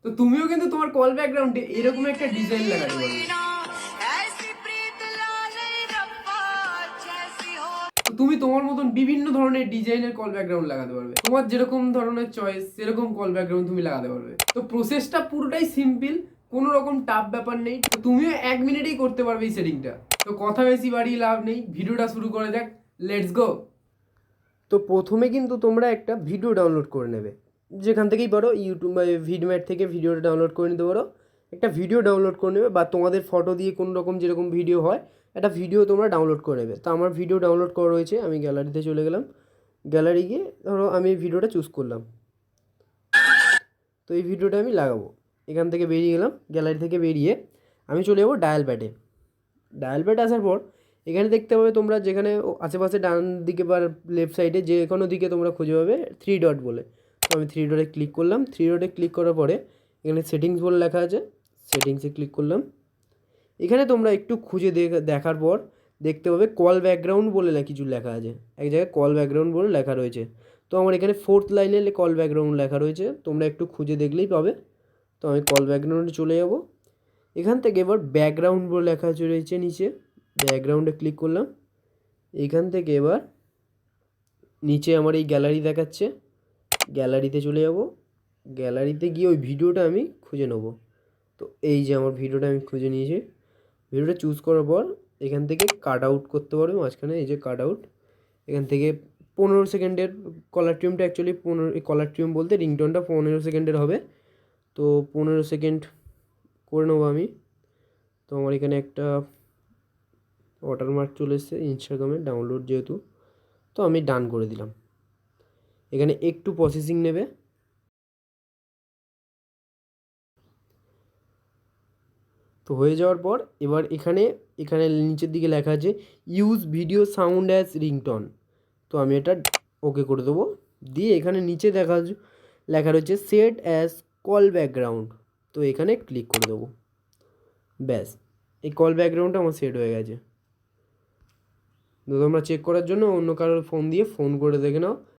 তো তুমিও কিন্তু তোমার কল ব্যাকগ্রাউন্ডে এরকম একটা ডিজাইন লাগাতে পারবে। তো তুমি তোমার মতন বিভিন্ন ধরনের ডিজাইনের কল ব্যাকগ্রাউন্ড লাগাতে পারবে, তোমার যেরকম ধরনের চয়েস সেরকম কল ব্যাকগ্রাউন্ড তুমি লাগাতে পারবে। তো প্রসেসটা পুরোটাই সিম্পল, কোনো রকম টাফ ব্যাপার নেই। তো তুমিও 1 মিনিটেই করতে পারবে এই সেটিংটা। তো কথা বেশি বাড়িয়ে লাভ নেই, ভিডিওটা শুরু করে যাক, লেটস গো। তো প্রথমে কিন্তু তোমরা একটা ভিডিও ডাউনলোড করে নেবে, যেখান থেকেই পারো, ইউটিউব বা ভিডম্যাট থেকে ভিডিওটা ডাউনলোড করে নিতে পারো। একটা ভিডিও ডাউনলোড করে নেবে, বা তোমাদের ফটো দিয়ে কোনো রকম যেরকম ভিডিও হয় একটা ভিডিও তোমরা ডাউনলোড করে নেবে। তো আমার ভিডিও ডাউনলোড করা রয়েছে, আমি গ্যালারিতে চলে গেলাম। গ্যালারি গিয়ে ধরো আমি এই ভিডিওটা চুজ করলাম, তো এই ভিডিওটা আমি লাগাবো। এখান থেকে বেরিয়ে গেলাম, গ্যালারি থেকে বেরিয়ে আমি চলে যাবো ডায়াল প্যাডে। ডায়াল প্যাড আসার পর এখানে দেখতে পাবে তোমরা, যেখানে আশেপাশে ডান দিকে বা লেফট সাইডে যে কোনো দিকে তোমরা খুঁজে পাবে 3 ডট বলে। তো আমি 3 ডটে ক্লিক করলাম। 3 ডটে ক্লিক করার পরে এখানে সেটিংস বলে লেখা আছে, সেটিংসে ক্লিক করলাম। এখানে তোমরা একটু খুঁজে দেখার পর দেখতে পাবে কল ব্যাকগ্রাউন্ড বলে কিছু লেখা আছে, এক জায়গায় কল ব্যাকগ্রাউন্ড বলে লেখা রয়েছে। তো আমার এখানে 4th লাইনে কল ব্যাকগ্রাউন্ড লেখা রয়েছে, তোমরা একটু খুঁজে দেখলেই পাবে। তো আমি কল ব্যাকগ্রাউন্ডে চলে যাব। এখান থেকে এবার ব্যাকগ্রাউন্ড বলে লেখা রয়েছে নিচে, ব্যাকগ্রাউন্ডে ক্লিক করলাম। এইখান থেকে এবার নিচে আমার এই গ্যালারি দেখাচ্ছে, গ্যালারিতে চলে যাব। গ্যালারিতে গিয়ে ওই ভিডিওটা আমি খুঁজে নেব। তো এই যে আমার ভিডিওটা আমি খুঁজে নিয়েছি। ভিডিওটা চুজ করার পর এখান থেকে কাট আউট করতে পারবে মাঝখানে, এই যে কাট আউট। এখান থেকে 15 সেকেন্ডের কলার টিউনটা, অ্যাকচুয়ালি কলার টিউন বলতে রিংটোনটা 15 সেকেন্ডের হবে। তো 15 সেকেন্ড করে নেবো আমি। তো আমার এখানে একটা ওয়াটারমার্ক চলে এসেছে ইনস্টাগ্রামে, ডাউনলোড যেহেতু, তো আমি ডান করে দিলাম। এখানে একটু প্রসেসিং নেবে। তো হয়ে যাওয়ার পর এবার এখানে এখানে নিচের দিকে লেখা আছে use video sound as ringtone. তো আমি এটা ওকে করে দেবো। দিয়ে এখানে নিচে লেখা রয়েছে সেট অ্যাজ কল ব্যাকগ্রাউন্ড। তো এখানে ক্লিক করে দেবো। ব্যাস, এই কল ব্যাকগ্রাউন্ডটা আমার সেট হয়ে গেছে। তো তোমরা চেক করার জন্য অন্য কারোর ফোন দিয়ে ফোন করে দেখে নাও।